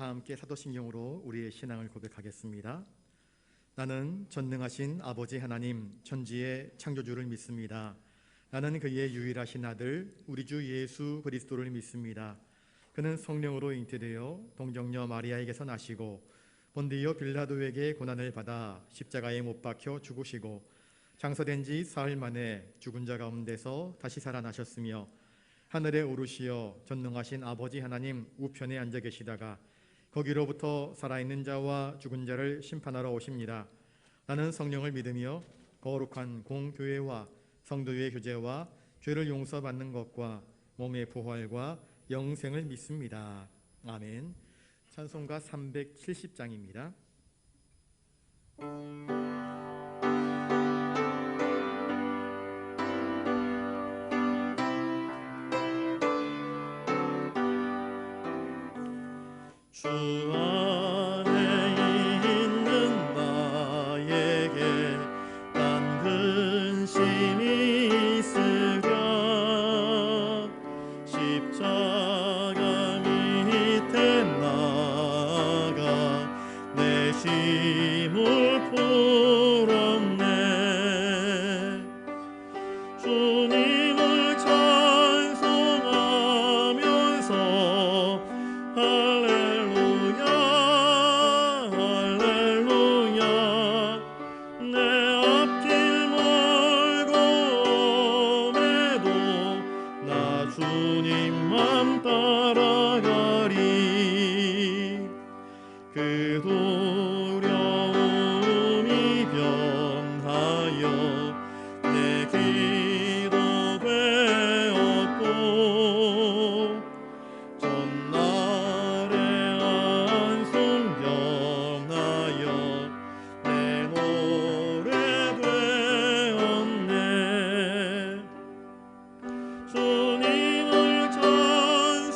다 함께 사도신경으로 우리의 신앙을 고백하겠습니다. 나는 전능하신 아버지 하나님 천지의 창조주를 믿습니다. 나는 그의 유일하신 아들 우리 주 예수 그리스도를 믿습니다. 그는 성령으로 잉태되어 동정녀 마리아에게서 나시고 본디오 빌라도에게 고난을 받아 십자가에 못 박혀 죽으시고 장사된 지 사흘 만에 죽은 자 가운데서 다시 살아나셨으며 하늘에 오르시어 전능하신 아버지 하나님 우편에 앉아 계시다가 거기로부터 살아있는 자와 죽은 자를 심판하러 오십니다. 나는 성령을 믿으며 거룩한 공교회와 성도의 교제와 죄를 용서받는 것과 몸의 부활과 영생을 믿습니다. 아멘. 찬송가 370장입니다. 주 안에 있는 나에게 난 근심이 있으랴 십자가 밑에 나가 내 힘을 풀었네. 주님을 찬송하면서 주님만 따라가리. 그 두려움이 변하여 내 기도 되었고 전날의 안송 변하여 내 노래 되었네. 주님을 찬송하면서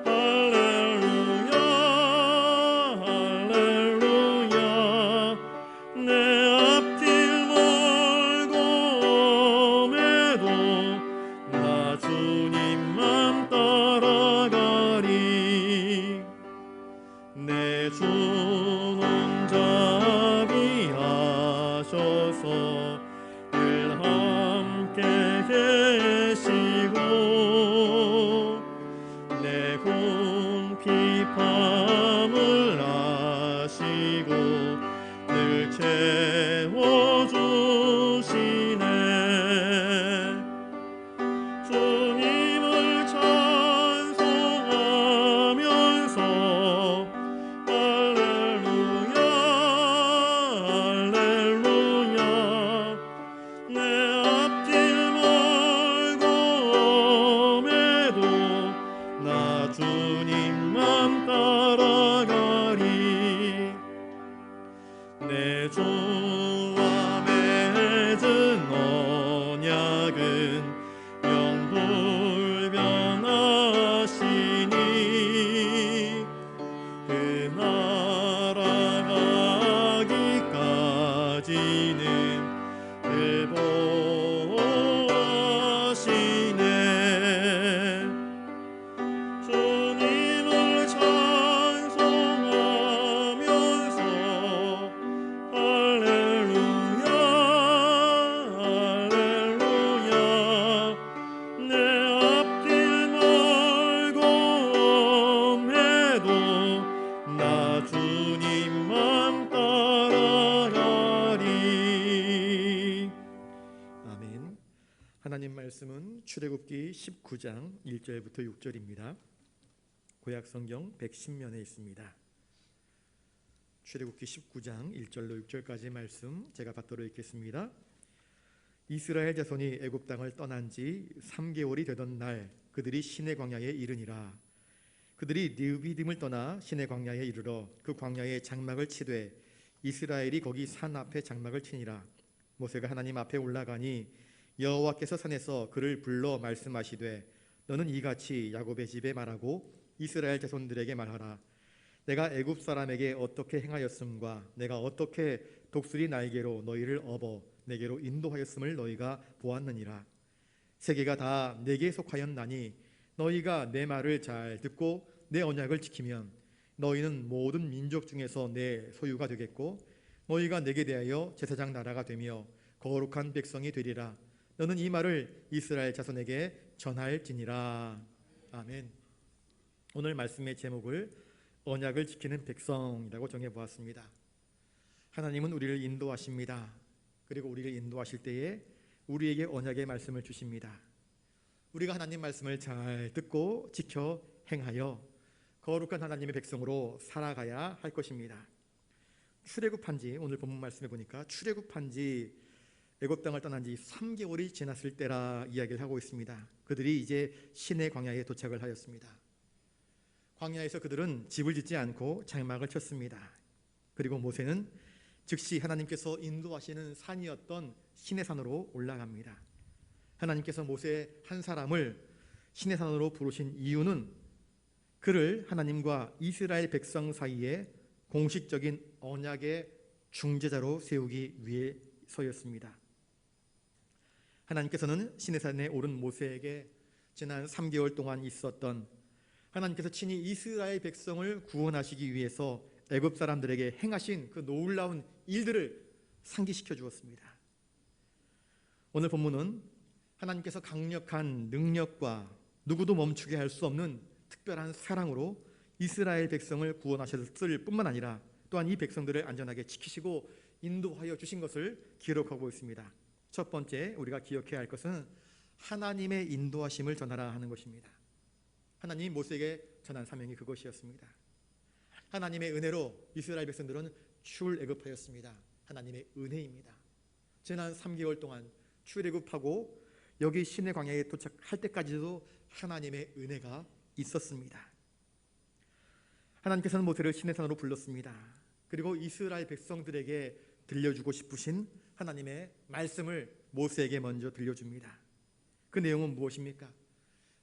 할렐루야 할렐루야 내 앞길 멀고 험해도 나 주님만 따라가리. 내 주는 자비하셔서 늘 함께 계시고 내 궁핍함을 아시고 늘 채워주시네. 주님을 찬송하면서 할렐루야 할렐루야 내 앞길 멀고 험해도 나 주님만 따라가리. 내 주와 맺은 언약은 영불변하시니 그 나라 가기까지는 늘 보호하시네. 주님을 찬송하면서 할렐루야 할렐루야 내 앞길 멀고 험해도 나 주님만 따라가리. 아멘. 하나님 말씀은 출애굽기 19장 1절부터 6절입니다. 구약성경 110면에 있습니다. 출애굽기 19장 1절로 6절까지 말씀 제가 받도록 읽겠습니다. 이스라엘 자손이 애굽 땅을 떠난 지 3개월이 되던 날 그들이 시내 광야에 이르니라. 그들이 르비딤을 떠나 시내 광야에 이르러 그 광야에 장막을 치되 이스라엘이 거기 산 앞에 장막을 치니라. 모세가 하나님 앞에 올라가니 여호와께서 산에서 그를 불러 말씀하시되 너는 이같이 야곱의 집에 말하고 이스라엘 자손들에게 말하라. 내가 애굽 사람에게 어떻게 행하였음과 내가 어떻게 독수리 날개로 너희를 업어 내게로 인도하였음을 너희가 보았느니라. 세계가 다 내게 속하였나니 너희가 내 말을 잘 듣고 내 언약을 지키면 너희는 모든 민족 중에서 내 소유가 되겠고 너희가 내게 대하여 제사장 나라가 되며 거룩한 백성이 되리라. 너는 이 말을 이스라엘 자손에게 전할지니라. 아멘. 오늘 말씀의 제목을 언약을 지키는 백성이라고 정해보았습니다. 하나님은 우리를 인도하십니다. 그리고 우리를 인도하실 때에 우리에게 언약의 말씀을 주십니다. 우리가 하나님 말씀을 잘 듣고 지켜 행하여 거룩한 하나님의 백성으로 살아가야 할 것입니다. 출애굽한 지, 오늘 본문 말씀해 보니까 출애굽한 지 애굽 땅을 떠난 지 3개월이 지났을 때라 이야기를 하고 있습니다. 그들이 이제 시내 광야에 도착을 하였습니다. 광야에서 그들은 집을 짓지 않고 장막을 쳤습니다. 그리고 모세는 즉시 하나님께서 인도하시는 산이었던 시내산으로 올라갑니다. 하나님께서 모세 한 사람을 시내산으로 부르신 이유는 그를 하나님과 이스라엘 백성 사이에 공식적인 언약의 중재자로 세우기 위해서였습니다. 하나님께서는 시내산에 오른 모세에게 지난 3개월 동안 있었던 하나님께서 친히 이스라엘 백성을 구원하시기 위해서 애굽 사람들에게 행하신 그 놀라운 일들을 상기시켜 주었습니다. 오늘 본문은 하나님께서 강력한 능력과 누구도 멈추게 할 수 없는 특별한 사랑으로 이스라엘 백성을 구원하셨을 뿐만 아니라 또한 이 백성들을 안전하게 지키시고 인도하여 주신 것을 기록하고 있습니다. 첫 번째 우리가 기억해야 할 것은 하나님의 인도하심을 전하라 하는 것입니다. 하나님이 모세에게 전한 사명이 그것이었습니다. 하나님의 은혜로 이스라엘 백성들은 출애굽하였습니다. 하나님의 은혜입니다. 지난 3개월 동안 출애굽하고 여기 시내 광야에 도착할 때까지도 하나님의 은혜가 있었습니다. 하나님께서는 모세를 시내산으로 불렀습니다. 그리고 이스라엘 백성들에게 들려주고 싶으신 하나님의 말씀을 모세에게 먼저 들려줍니다. 그 내용은 무엇입니까?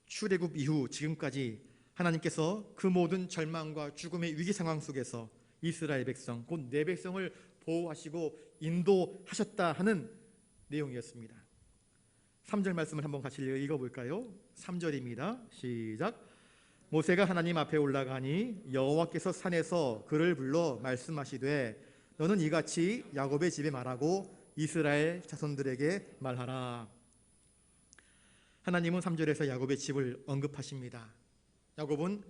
출애굽 이후 지금까지 하나님께서 그 모든 절망과 죽음의 위기 상황 속에서 이스라엘 백성, 곧 내 백성을 보호하시고 인도하셨다 하는 내용이었습니다. 3절 말씀을 한번 같이 읽어볼까요? 3절입니다. 시작. 모세가 하나님 앞에 올라가니 여호와께서 산에서 그를 불러 말씀하시되 너는 이같이 야곱의 집에 말하고 이스라엘 자손들에게 말하라. 하나님은 3절에서 야곱의 집을 언급하십니다. 야곱은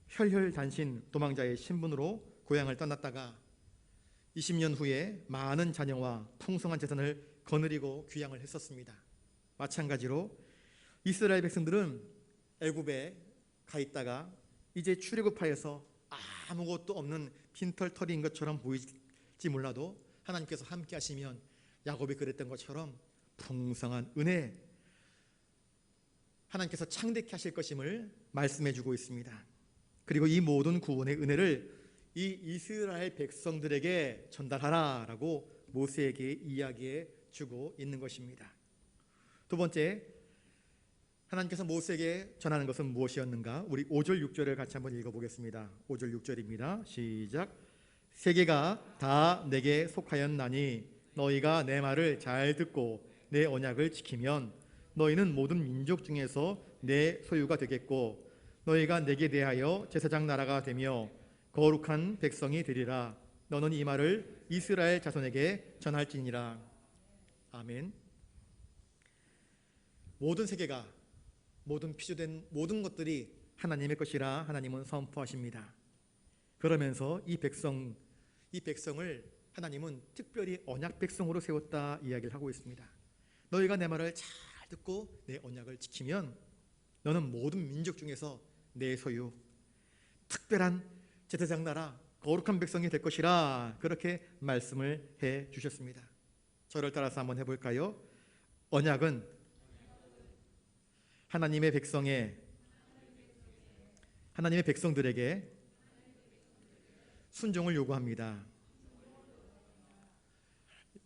혈혈단신 도망자의 신분으로 고향을 떠났다가 20년 후에 많은 자녀와 풍성한 재산을 거느리고 귀향을 했었습니다. 마찬가지로 이스라엘 백성들은 애굽에 가 있다가 이제 출애굽하여서 아무것도 없는 빈털터리인 것처럼 보일지 몰라도 하나님께서 함께 하시면 야곱이 그랬던 것처럼 풍성한 은혜, 하나님께서 창대케 하실 것임을 말씀해 주고 있습니다. 그리고 이 모든 구원의 은혜를 이 이스라엘 백성들에게 전달하라 라고 모세에게 이야기해 주고 있는 것입니다. 두 번째, 하나님께서 모세에게 전하는 것은 무엇이었는가? 우리 5절 6절을 같이 한번 읽어보겠습니다. 5절 6절입니다. 시작. 세계가 다 내게 속하였나니 너희가 내 말을 잘 듣고 내 언약을 지키면 너희는 모든 민족 중에서 내 소유가 되겠고 너희가 내게 대하여 제사장 나라가 되며 거룩한 백성이 되리라. 너는 이 말을 이스라엘 자손에게 전할지니라. 아멘. 모든 세계가, 모든 피조된 모든 것들이 하나님의 것이라 하나님은 선포하십니다. 그러면서 이 백성을 하나님은 특별히 언약 백성으로 세웠다 이야기를 하고 있습니다. 너희가 내 말을 잘 듣고 내 언약을 지키면 너는 모든 민족 중에서 내 소유, 특별한 제사장 나라, 거룩한 백성이 될 것이라 그렇게 말씀을 해 주셨습니다. 저를 따라서 한번 해볼까요? 언약은 하나님의 백성들에게 순종을 요구합니다.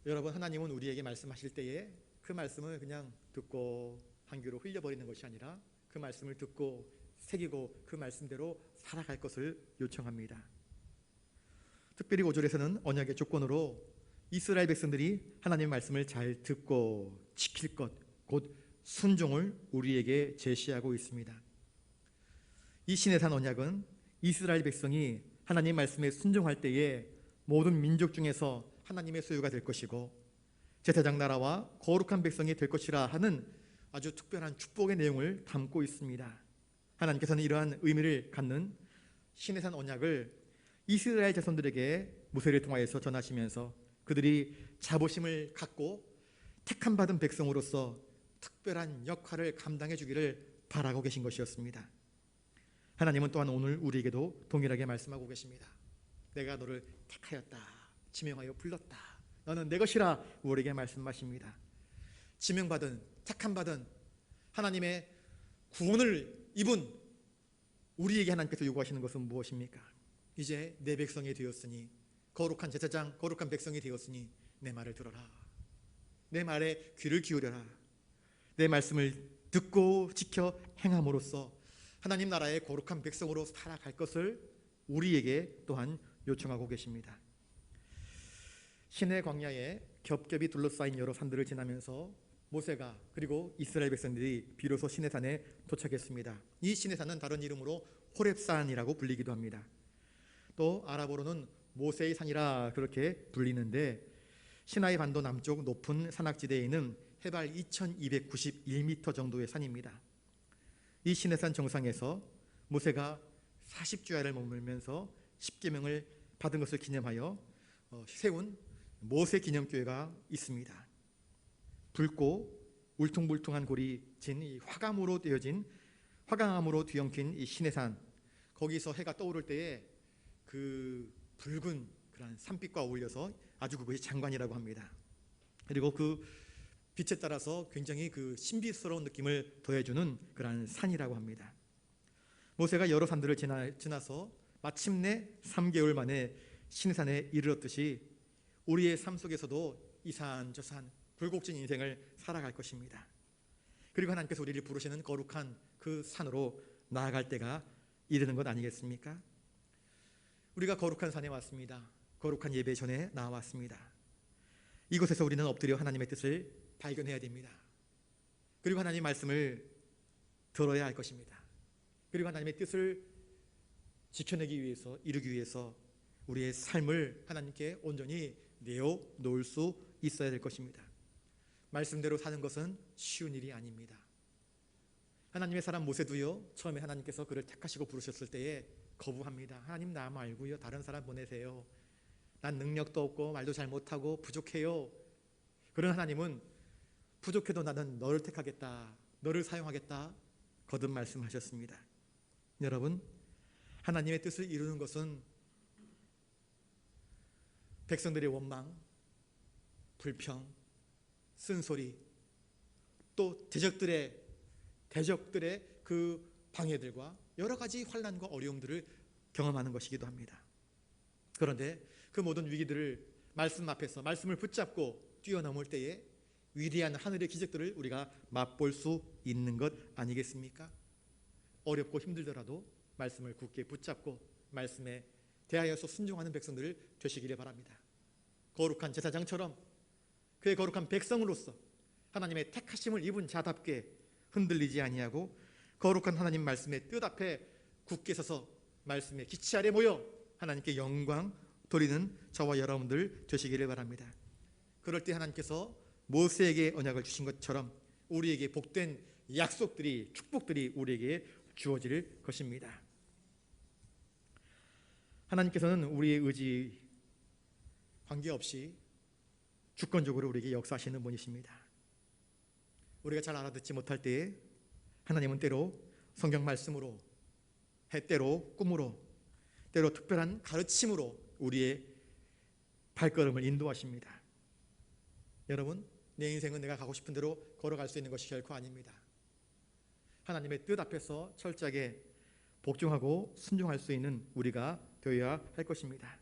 여러분, 하나님은 우리에게 말씀하실 때에 그 말씀을 그냥 듣고 한 귀로 흘려버리는 것이 아니라 그 말씀을 듣고 새기고 그 말씀대로 살아갈 것을 요청합니다. 특별히 5절에서는 언약의 조건으로 이스라엘 백성들이 하나님의 말씀을 잘 듣고 지킬 것, 곧 순종을 우리에게 제시하고 있습니다. 이 시내산 언약은 이스라엘 백성이 하나님 말씀에 순종할 때에 모든 민족 중에서 하나님의 소유가 될 것이고 제사장 나라와 거룩한 백성이 될 것이라 하는 아주 특별한 축복의 내용을 담고 있습니다. 하나님께서는 이러한 의미를 갖는 시내산 언약을 이스라엘 자손들에게 모세를 통하여서 전하시면서 그들이 자부심을 갖고 택함 받은 백성으로서 특별한 역할을 감당해 주기를 바라고 계신 것이었습니다. 하나님은 또한 오늘 우리에게도 동일하게 말씀하고 계십니다. 내가 너를 택하였다, 지명하여 불렀다, 너는 내 것이라 우리에게 말씀하십니다. 지명받은, 택함받은 하나님의 구원을 입은 우리에게 하나님께서 요구하시는 것은 무엇입니까? 이제 내 백성이 되었으니, 거룩한 제사장, 거룩한 백성이 되었으니 내 말을 들어라. 내 말에 귀를 기울여라. 내 말씀을 듣고 지켜 행함으로써 하나님 나라의 거룩한 백성으로 살아갈 것을 우리에게 또한 요청하고 계십니다. 시내 광야에 겹겹이 둘러싸인 여러 산들을 지나면서 모세가 그리고 이스라엘 백성들이 비로소 시내산에 도착했습니다. 이 시내산은 다른 이름으로 호렙산이라고 불리기도 합니다. 또 아랍어로는 모세의 산이라 그렇게 불리는데 시나이 반도 남쪽 높은 산악지대에 있는 해발 2291m 정도의 산입니다. 이 시내산 정상에서 모세가 40주야를 머물면서 십계명을 받은 것을 기념하여 세운 모세 기념교회가 있습니다. 붉고 울퉁불퉁한 골이 진 이 화강암으로 뒤엉킨 이 시내산, 거기서 해가 떠오를 때에 그 붉은 그런 산빛과 어울려서 아주 그것이 장관이라고 합니다. 그리고 그 빛에 따라서 굉장히 그 신비스러운 느낌을 더해주는 그런 산이라고 합니다. 모세가 여러 산들을 지나서 마침내 3개월 만에 시내산에 이르렀듯이 우리의 삶 속에서도 이 산 저 산 굴곡진 인생을 살아갈 것입니다. 그리고 하나님께서 우리를 부르시는 거룩한 그 산으로 나아갈 때가 이르는 것 아니겠습니까? 우리가 거룩한 산에 왔습니다. 거룩한 예배 전에 나왔습니다. 이곳에서 우리는 엎드려 하나님의 뜻을 발견해야 됩니다. 그리고 하나님의 말씀을 들어야 할 것입니다. 그리고 하나님의 뜻을 지켜내기 위해서, 이루기 위해서 우리의 삶을 하나님께 온전히 내어 놓을 수 있어야 될 것입니다. 말씀대로 사는 것은 쉬운 일이 아닙니다. 하나님의 사람 모세도요, 처음에 하나님께서 그를 택하시고 부르셨을 때에 거부합니다. 하나님 나 말고요 다른 사람 보내세요. 난 능력도 없고 말도 잘 못하고 부족해요. 그런 하나님은 부족해도 나는 너를 택하겠다, 너를 사용하겠다 거듭 말씀하셨습니다. 여러분, 하나님의 뜻을 이루는 것은 백성들의 원망, 불평, 쓴소리, 또 대적들의 그 방해들과 여러 가지 환난과 어려움들을 경험하는 것이기도 합니다. 그런데 그 모든 위기들을 말씀 앞에서 말씀을 붙잡고 뛰어넘을 때에 위대한 하늘의 기적들을 우리가 맛볼 수 있는 것 아니겠습니까? 어렵고 힘들더라도 말씀을 굳게 붙잡고 말씀에 대하여서 순종하는 백성들을 되시기를 바랍니다. 거룩한 제사장처럼 그의 거룩한 백성으로서 하나님의 택하심을 입은 자답게 흔들리지 아니하고 거룩한 하나님 말씀의 뜻 앞에 굳게 서서 말씀의 기치 아래 모여 하나님께 영광 돌리는 저와 여러분들 되시기를 바랍니다. 그럴 때 하나님께서 모세에게 언약을 주신 것처럼 우리에게 복된 약속들이, 축복들이 우리에게 주어질 것입니다. 하나님께서는 우리의 의지 관계없이 주권적으로 우리에게 역사하시는 분이십니다. 우리가 잘 알아듣지 못할 때에 하나님은 때로 성경 말씀으로, 때로 꿈으로, 때로 특별한 가르침으로 우리의 발걸음을 인도하십니다. 여러분, 내 인생은 내가 가고 싶은 대로 걸어갈 수 있는 것이 결코 아닙니다. 하나님의 뜻 앞에서 철저하게 복종하고 순종할 수 있는 우리가 되어야 할 것입니다.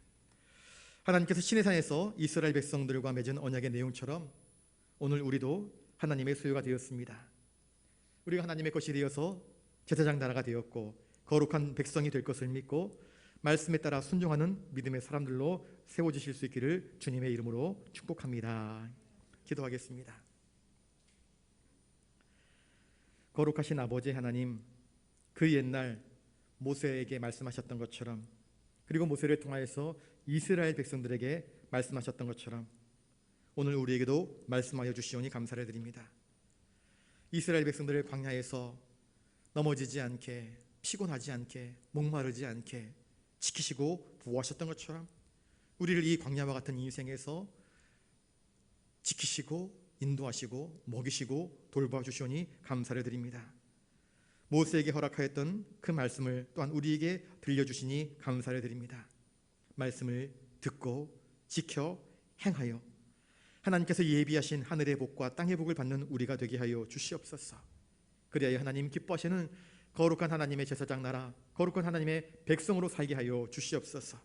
하나님께서 시내산에서 이스라엘 백성들과 맺은 언약의 내용처럼 오늘 우리도 하나님의 소유가 되었습니다. 우리가 하나님의 것이 되어서 제사장 나라가 되었고 거룩한 백성이 될 것을 믿고 말씀에 따라 순종하는 믿음의 사람들로 세워주실 수 있기를 주님의 이름으로 축복합니다. 기도하겠습니다. 거룩하신 아버지 하나님, 그 옛날 모세에게 말씀하셨던 것처럼, 그리고 모세를 통하여서 이스라엘 백성들에게 말씀하셨던 것처럼 오늘 우리에게도 말씀하여 주시오니 감사를 드립니다. 이스라엘 백성들을 광야에서 넘어지지 않게, 피곤하지 않게, 목마르지 않게 지키시고 보호하셨던 것처럼 우리를 이 광야와 같은 인생에서 지키시고 인도하시고 먹이시고 돌봐주시오니 감사를 드립니다. 모세에게 허락하였던 그 말씀을 또한 우리에게 들려주시니 감사를 드립니다. 말씀을 듣고 지켜 행하여 하나님께서 예비하신 하늘의 복과 땅의 복을 받는 우리가 되게 하여 주시옵소서. 그리하여 하나님 기뻐하시는 거룩한 하나님의 제사장 나라, 거룩한 하나님의 백성으로 살게 하여 주시옵소서.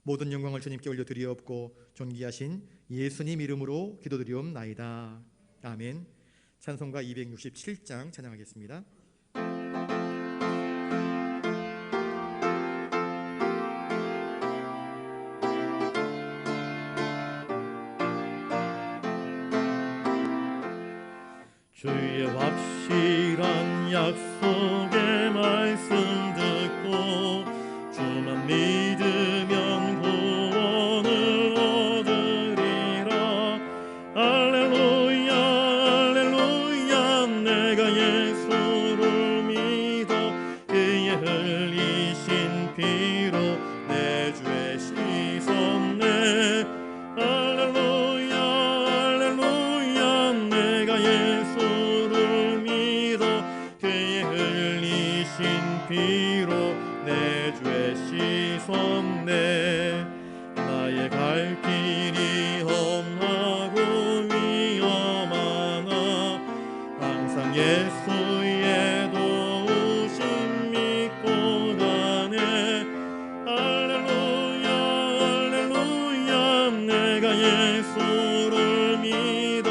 모든 영광을 주님께 올려드리옵고 존귀하신 예수님 이름으로 기도드리옵나이다. 아멘. 찬송가 267장 찬양하겠습니다. 주의 확실한 약속의 말씀 듣고 주만 믿으면 구원을 얻으리라. 할렐루야 할렐루야. 내가 예수를 믿어 그의 흘리신 피로 내 죄 씻었네. 할렐루야 할렐루야. 내가 예수를 믿어 그의 흘리신 피로 내 죄 씻었네. 나의 갈 길이 험하고 위험하나 항상 예수의 도우심 믿고 가네. 할렐루야 할렐루야. 내가 예수를 믿어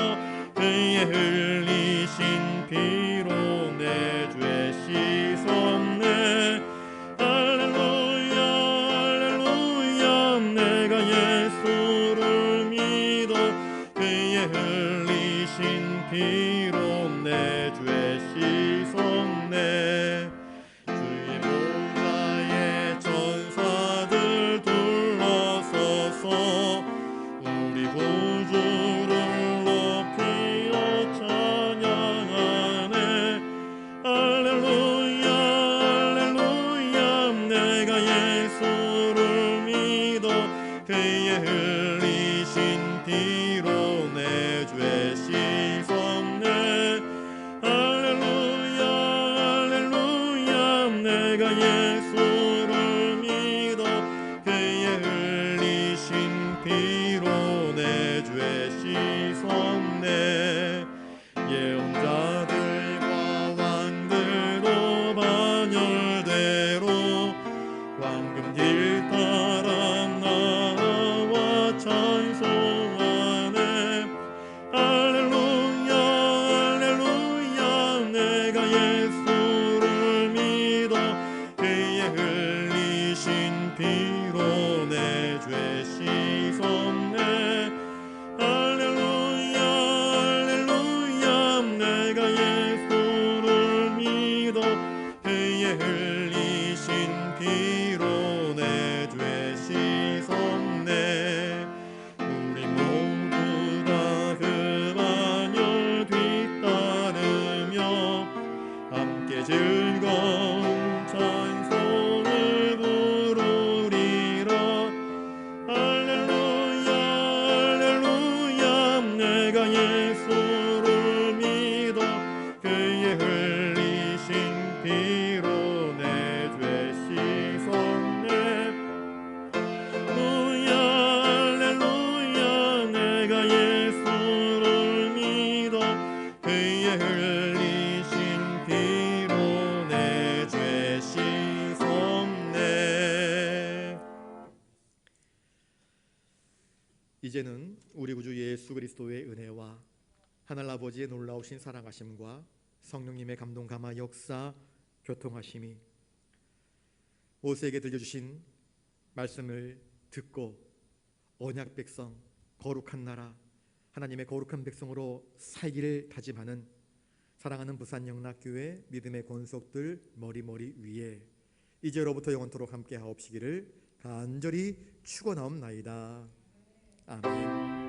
그의 흘리신 피로 내 죄 씻었네. 할렐루야 할렐루야. 내가 예수를 믿어 그의 흘리신 피로 내 죄 씻었네. 주의 보좌에 천사들 둘러서서 우리 구주를 높이어 찬양하네. 할렐루야 할렐루야. 내가 예수를 믿어 그의 흘리신 피로 내 죄 씻었네. 할렐루야 할렐루야. 내가 예수를 믿어 그의 흘리신 피로 내 죄 씻었네. 예언자들과 왕들도 반열대로 황금 길 따라 나와 찬송하네. 할렐루야 할렐루야. 내가 예수를 믿어 그의 흘리신 피로 내 죄 씻었네. 할렐루야 할렐루야. 내가 예수를 믿어 그의 흘리신 피로 내 죄 씻었네. 우리 모두 다 그 반열 뒤따르며 함께 즐거운 찬송을 부르리라. 할렐루야 할렐루야. 내가 예수를 믿어 그의 흘리신 피로 내 죄 씻었네. 할렐루야 할렐루야. 내가 예수를 믿어 그의 흘리신 피로 내 죄 씻었네. 이제는 우리 구주 예수 그리스도의 은혜와 하늘 아버지의 놀라우신 사랑하심과 성령님의 감동 감화 역사 교통하심이 모세에게 들려주신 말씀을 듣고 언약 백성, 거룩한 나라, 하나님의 거룩한 백성으로 살기를 다짐하는 사랑하는 부산영락교회 믿음의 권속들 머리머리 위에 이제로부터 영원토록 함께 하옵시기를 간절히 축원하옵나이다. 아멘.